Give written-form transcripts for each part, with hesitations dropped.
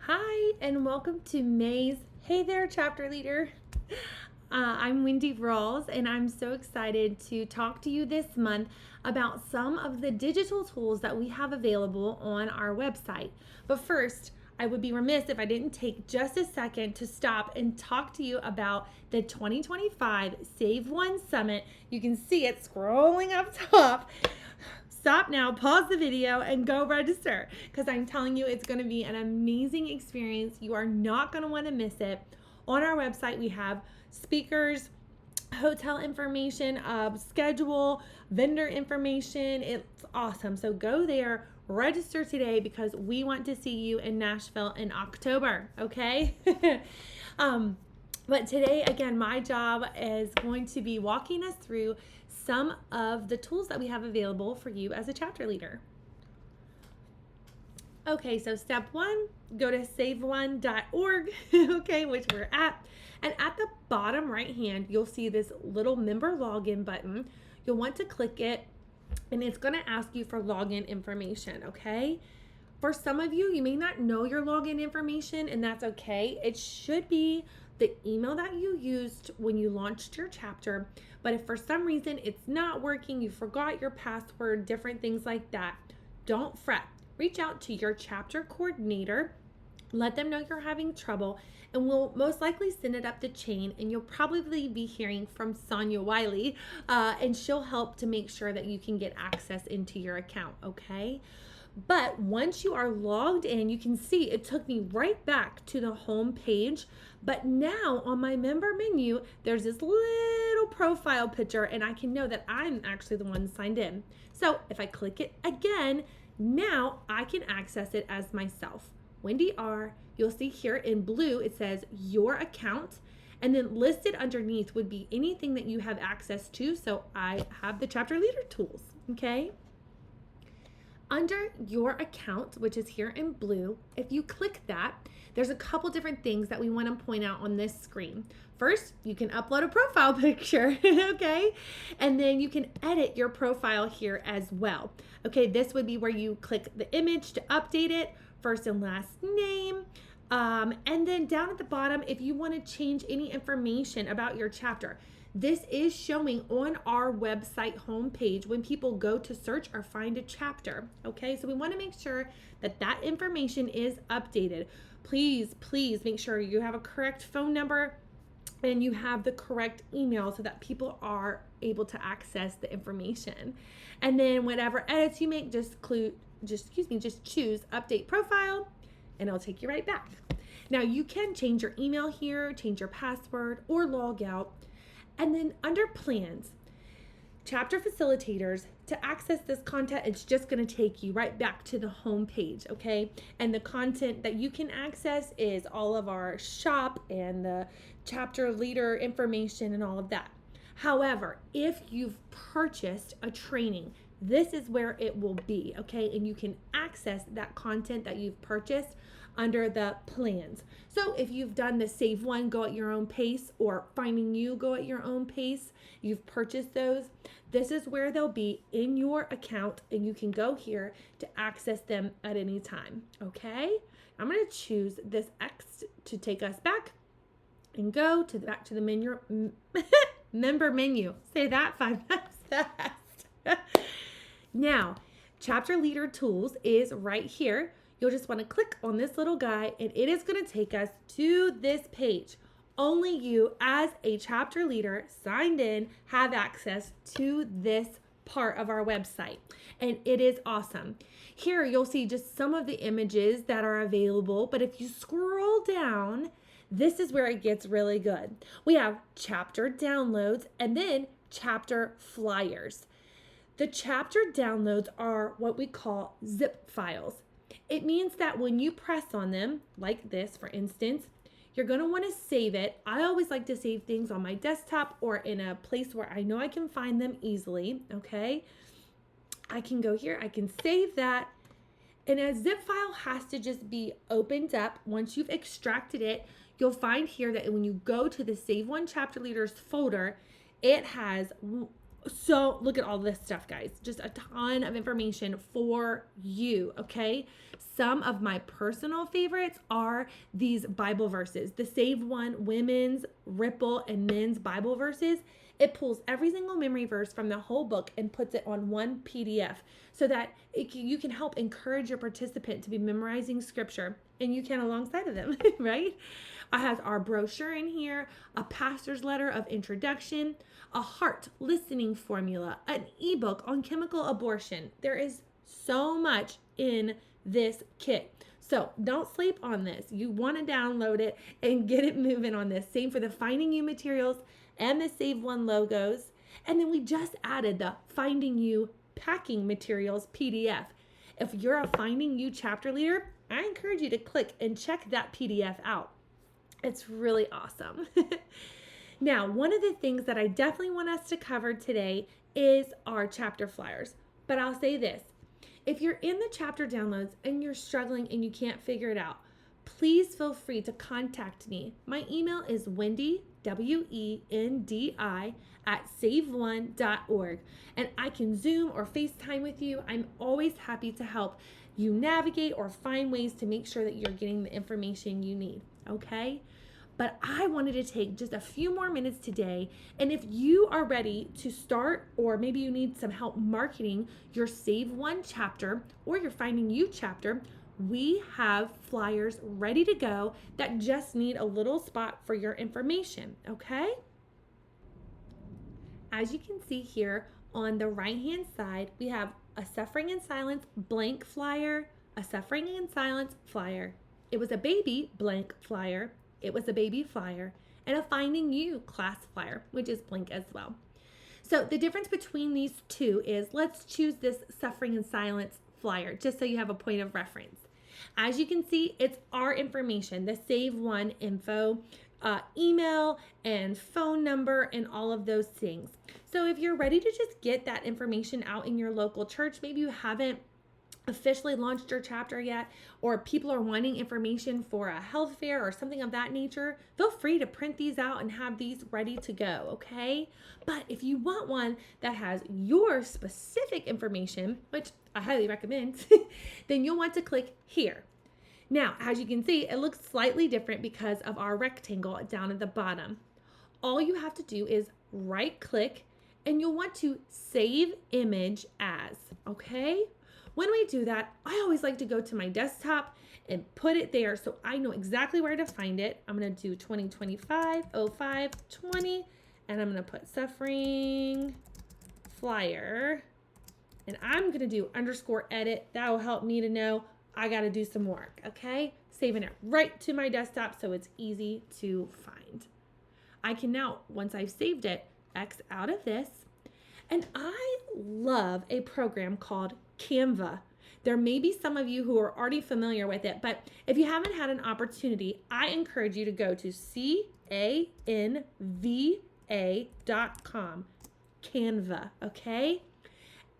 Hi, and welcome to May's Hey There, Chapter Leader. I'm Wendy Rawls, and I'm so excited to talk to you this month about some of the digital tools that we have available on our website. But first, I would be remiss if I didn't take just a second to stop and talk to you about the 2025 Save One Summit. You can see it scrolling up top. Stop now, pause the video, and go register because I'm telling you it's going to be an amazing experience. You are not going to want to miss it. On our website, we have speakers, hotel information, schedule, vendor information. It's awesome. So go there, register today because we want to see you in Nashville in October, okay? But today, again, my job is going to be walking us through some of the tools that we have available for you as a chapter leader. Okay, so step one, go to saveone.org, okay, which we're at. And at the bottom right hand, you'll see this little member login button. You'll want to click it, and it's going to ask you for login information, okay? For some of you, you may not know your login information, and that's okay. It should be the email that you used when you launched your chapter. But if for some reason it's not working, you forgot your password, different things like that, don't fret. Reach out to your chapter coordinator. Let them know you're having trouble, and we'll most likely send it up the chain, and you'll probably be hearing from Sonia Wiley, and she'll help to make sure that you can get access into your account, okay? But once you are logged in, you can see it took me right back to the home page. But now on my member menu, there's this little profile picture, and I can know that I'm actually the one signed in. So if I click it again, now I can access it as myself. Wendy R. You'll see here in blue, it says your account. And then listed underneath would be anything that you have access to. So I have the chapter leader tools, okay? Under your account, which is here in blue, if you click that, there's a couple different things that we want to point out on this screen. First, you can upload a profile picture, okay? And then you can edit your profile here as well. Okay, this would be where you click the image to update it, first and last name. And then down at the bottom, if you want to change any information about your chapter, this is showing on our website homepage when people go to search or find a chapter, okay? So we want to make sure that that information is updated. Please make sure you have a correct phone number and you have the correct email so that people are able to access the information. And then whatever edits you make, just choose update profile, and it'll take you right back. Now you can change your email here, change your password, or log out. And then under plans, chapter facilitators, to access this content, it's just going to take you right back to the home page, okay? And the content that you can access is all of our shop and the chapter leader information and all of that. However, if you've purchased a training, this is where it will be, okay? And you can access that content that you've purchased under the plans. So if you've done the Save One, Go at Your Own Pace, or Finding You, Go at Your Own Pace, you've purchased those, this is where they'll be in your account, and you can go here to access them at any time, okay? I'm gonna choose this X to take us back and go to back to the menu, member menu. Say that 5 times fast. Now, Chapter Leader Tools is right here. You'll just want to click on this little guy, and it is going to take us to this page. Only you, as a chapter leader signed in, have access to this part of our website, and it is awesome. Here, you'll see just some of the images that are available, but if you scroll down, this is where it gets really good. We have chapter downloads and then chapter flyers. The chapter downloads are what we call zip files. It means that when you press on them, like this, for instance, you're going to want to save it. I always like to save things on my desktop or in a place where I know I can find them easily, okay? I can go here, I can save that, and a zip file has to just be opened up. Once you've extracted it, you'll find here that when you go to the Save One Chapter Leaders folder, it has So look at all this stuff, guys. Just a ton of information for you, okay? Some of my personal favorites are these Bible verses, the Save One Women's, Ripple, and Men's Bible verses. It pulls every single memory verse from the whole book and puts it on one PDF so that you can help encourage your participant to be memorizing scripture, and you can alongside of them, right? I have our brochure in here, a pastor's letter of introduction, a heart listening formula, an ebook on chemical abortion. There is so much in this kit. So don't sleep on this. You want to download it and get it moving on this. Same for the Finding You materials and the Save One logos. And then we just added the Finding You packing materials PDF. If you're a Finding You chapter leader, I encourage you to click and check that PDF out. It's really awesome. Now, one of the things that I definitely want us to cover today is our chapter flyers. But I'll say this, if you're in the chapter downloads and you're struggling and you can't figure it out, please feel free to contact me. My email is Wendi, WENDI, @saveone.org. And I can Zoom or FaceTime with you. I'm always happy to help you navigate or find ways to make sure that you're getting the information you need, okay? But I wanted to take just a few more minutes today. And if you are ready to start, or maybe you need some help marketing your Save One chapter or your Finding You chapter, we have flyers ready to go that just need a little spot for your information, okay? As you can see here on the right-hand side, we have a Suffering in Silence blank flyer, a Suffering in Silence flyer. It was a baby blank flyer. It was a baby flyer, and a Finding You class flyer, which is blank as well. So the difference between these two is, let's choose this Suffering in Silence flyer, just so you have a point of reference. As you can see, it's our information, the Save One info, email and phone number and all of those things. So if you're ready to just get that information out in your local church, maybe you haven't officially launched your chapter yet, or people are wanting information for a health fair or something of that nature, feel free to print these out and have these ready to go, okay? But if you want one that has your specific information, which I highly recommend, then you'll want to click here. Now, as you can see, it looks slightly different because of our rectangle down at the bottom. All you have to do is right click, and you'll want to save image as, okay? When we do that, I always like to go to my desktop and put it there so I know exactly where to find it. I'm going to do 2025-05-20, and I'm going to put Suffering Flyer, and I'm going to do _edit. That will help me to know I got to do some work, okay? Saving it right to my desktop so it's easy to find. I can now, once I've saved it, X out of this, and I love a program called Canva. There may be some of you who are already familiar with it, but if you haven't had an opportunity, I encourage you to go to canva.com, Canva, okay?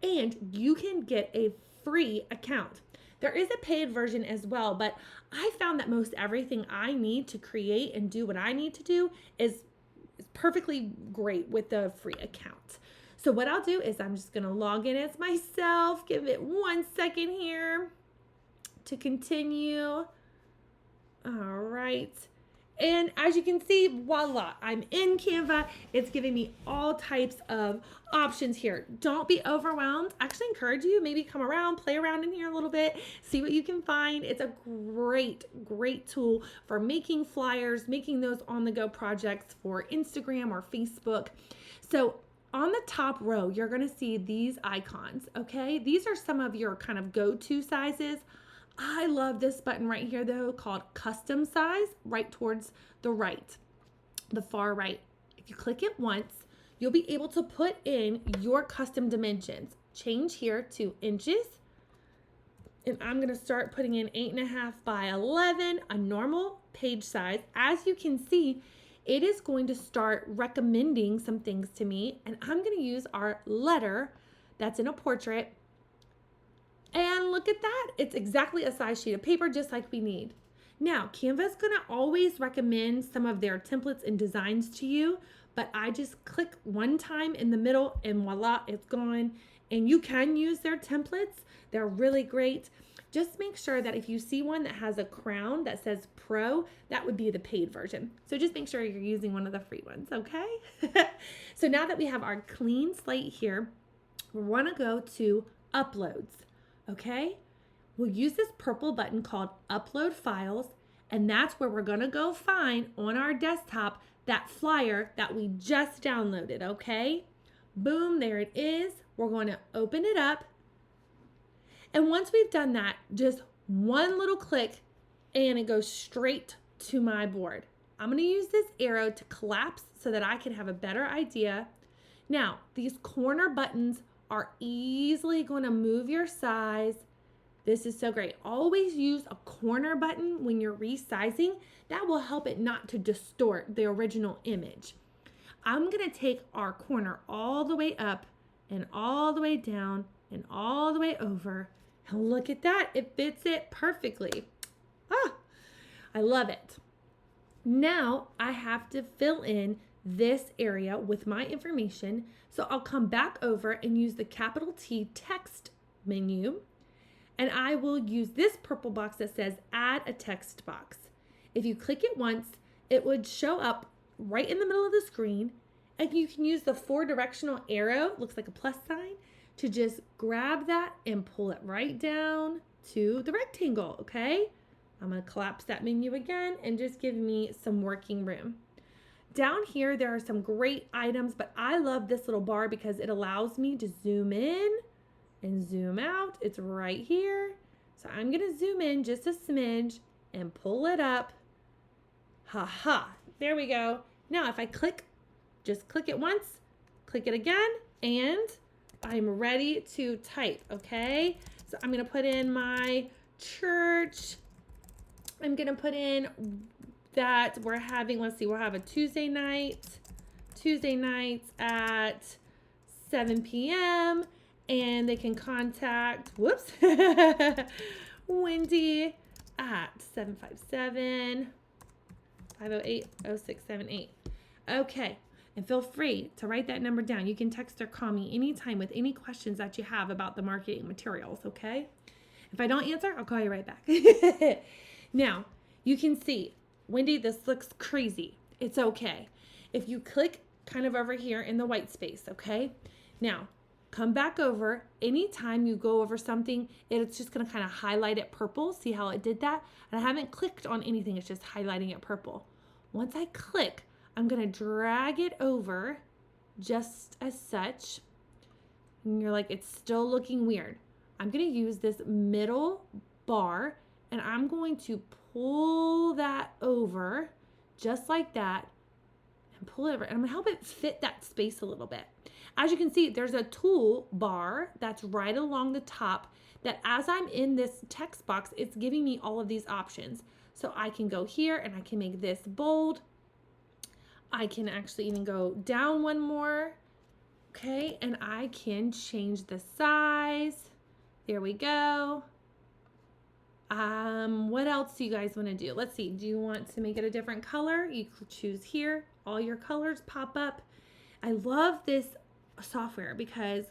And you can get a free account. There is a paid version as well, but I found that most everything I need to create and do what I need to do is perfectly great with the free account. So what I'll do is I'm just going to log in as myself. Give it 1 second here to continue. All right. And as you can see, voila, I'm in Canva. It's giving me all types of options here. Don't be overwhelmed. I actually encourage you, maybe come around, play around in here a little bit, see what you can find. It's a great, great tool for making flyers, making those on-the-go projects for Instagram or Facebook. So on the top row, you're going to see these icons, okay? These are some of your kind of go-to sizes. I love this button right here, though, called Custom Size, right towards the right, the far right. If you click it once, you'll be able to put in your custom dimensions. Change here to inches, and I'm going to start putting in 8.5 by 11, a normal page size. As you can see, it is going to start recommending some things to me, and I'm going to use our letter that's in a portrait. And look at that. It's exactly a size sheet of paper, just like we need. Now, Canva is going to always recommend some of their templates and designs to you, but I just click one time in the middle and voila, it's gone. And you can use their templates. They're really great. Just make sure that if you see one that has a crown that says Pro, that would be the paid version. So just make sure you're using one of the free ones, okay? So now that we have our clean slate here, we want to go to Uploads, okay? We'll use this purple button called Upload Files, and that's where we're going to go find on our desktop that flyer that we just downloaded, okay? Boom, there it is. We're going to open it up. And once we've done that, just one little click and it goes straight to my board. I'm going to use this arrow to collapse so that I can have a better idea. Now, these corner buttons are easily going to move your size. This is so great. Always use a corner button when you're resizing. That will help it not to distort the original image. I'm going to take our corner all the way up and all the way down and all the way over. And look at that. It fits it perfectly. Ah, I love it. Now I have to fill in this area with my information. So I'll come back over and use the capital T text menu. And I will use this purple box that says add a text box. If you click it once, it would show up right in the middle of the screen. And you can use the 4 directional arrow, looks like a plus sign, to just grab that and pull it right down to the rectangle, okay? I'm gonna collapse that menu again and just give me some working room. Down here, there are some great items, but I love this little bar because it allows me to zoom in and zoom out. It's right here. So I'm gonna zoom in just a smidge and pull it up. Ha, there we go. Now if I just click it once, click it again, and I'm ready to type, okay? So I'm gonna put in my church. I'm gonna put in that we're having, let's see, we'll have a Tuesday nights at 7 p.m. and they can contact, Wendy at 757-508-0678. Okay, and feel free to write that number down. You can text or call me anytime with any questions that you have about the marketing materials, okay? If I don't answer, I'll call you right back. Now, you can see, Wendy, this looks crazy. It's okay. If you click kind of over here in the white space, okay? Now, come back over. Anytime you go over something, it's just gonna kind of highlight it purple. See how it did that? And I haven't clicked on anything, it's just highlighting it purple. Once I click, I'm gonna drag it over just as such. And you're like, it's still looking weird. I'm gonna use this middle bar and I'm going to pull that over just like that and pull it over. And I'm gonna help it fit that space a little bit. As you can see, there's a tool bar that's right along the top that as I'm in this text box, it's giving me all of these options. So I can go here and I can make this bold. I can actually even go down one more, okay? And I can change the size. There we go. What else do you guys want to do? Let's see. Do you want to make it a different color? You choose here. All your colors pop up. I love this software because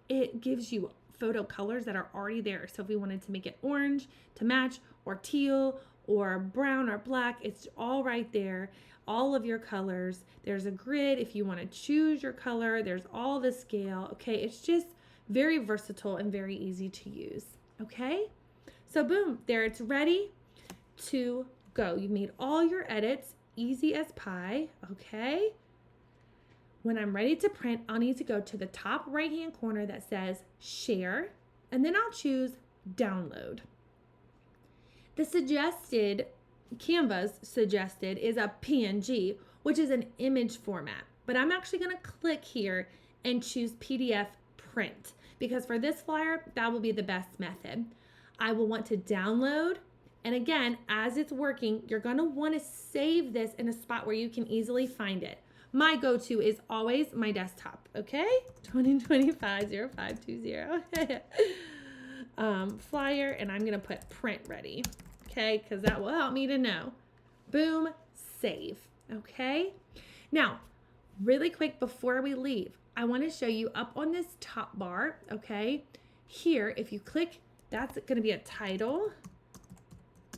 it gives you photo colors that are already there. So if we wanted to make it orange to match, or teal, or brown or black, it's all right there. All of your colors. There's a grid if you want to choose your color. There's all the scale. Okay, it's just very versatile and very easy to use. Okay, so boom, there it's ready to go. You made all your edits easy as pie. Okay, when I'm ready to print, I'll need to go to the top right hand corner that says share, and then I'll choose download. The suggested Canva's suggested is a PNG, which is an image format, but I'm actually going to click here and choose PDF print because for this flyer, that will be the best method. I will want to download, and again, as it's working, you're going to want to save this in a spot where you can easily find it. My go-to is always my desktop, okay? 2025-0520 flyer, and I'm going to put print ready. Okay, because that will help me to know. Boom, save. Okay. Now, Really quick before we leave, I want to show you up on this top bar, okay? Here, if you click, that's going to be a title.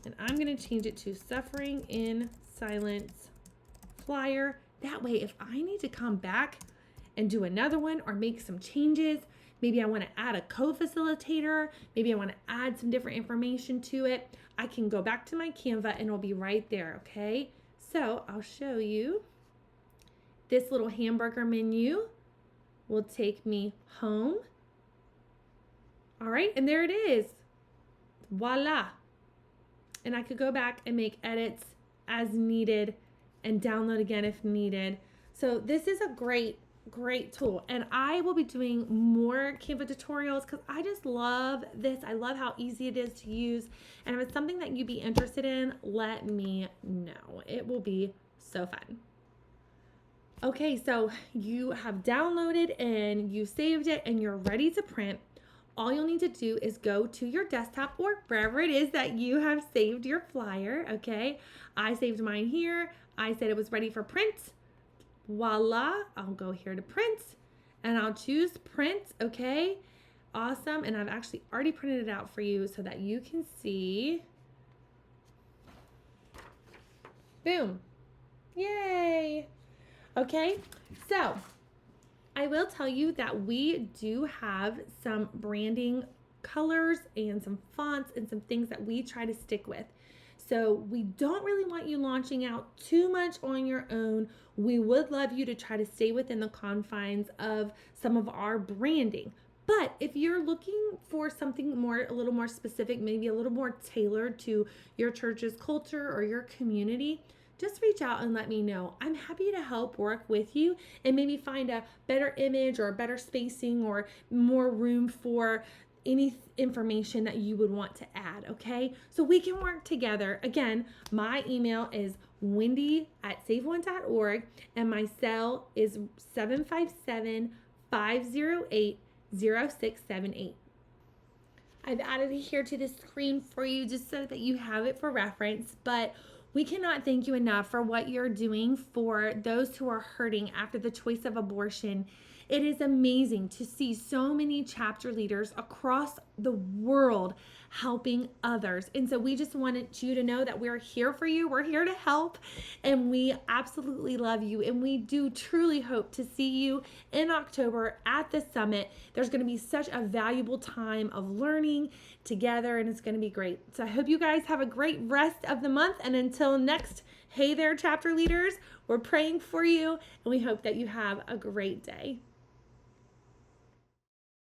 And I'm going to change it to Suffering in Silence Flyer. That way, if I need to come back and do another one or make some changes, maybe I want to add a co-facilitator, maybe I want to add some different information to it, I can go back to my Canva and it'll be right there, okay? So I'll show you. This little hamburger menu will take me home. All right, and there it is. Voila. And I could go back and make edits as needed and download again if needed. So this is a great tool, and I will be doing more Canva tutorials because I just love this. I love how easy it is to use, and if it's something that you'd be interested in, let me know. It will be so fun. Okay, so you have downloaded and you saved it and you're ready to print. All you'll need to do is go to your desktop or wherever it is that you have saved your flyer, okay? I saved mine here. I said it was ready for print. Voila, I'll go here to print and I'll choose print, okay? Awesome, and I've actually already printed it out for you so that you can see. Boom, yay. Okay, so I will tell you that we do have some branding colors and some fonts and some things that we try to stick with. So we don't really want you launching out too much on your own. We would love you to try to stay within the confines of some of our branding. But if you're looking for something a little more specific, maybe a little more tailored to your church's culture or your community, just reach out and let me know. I'm happy to help work with you and maybe find a better image or a better spacing or more room for any information that you would want to add, okay? So we can work together. Again, my email is wendy@saveone.org and my cell is 757-508-0678. I've added it here to the screen for you just so that you have it for reference, but we cannot thank you enough for what you're doing for those who are hurting after the choice of abortion. It is amazing to see so many chapter leaders across the world helping others. And so we just wanted you to know that we're here for you. We're here to help, and we absolutely love you. And we do truly hope to see you in October at the summit. There's going to be such a valuable time of learning together, and it's going to be great. So I hope you guys have a great rest of the month. And until next, hey there, chapter leaders, we're praying for you, and we hope that you have a great day.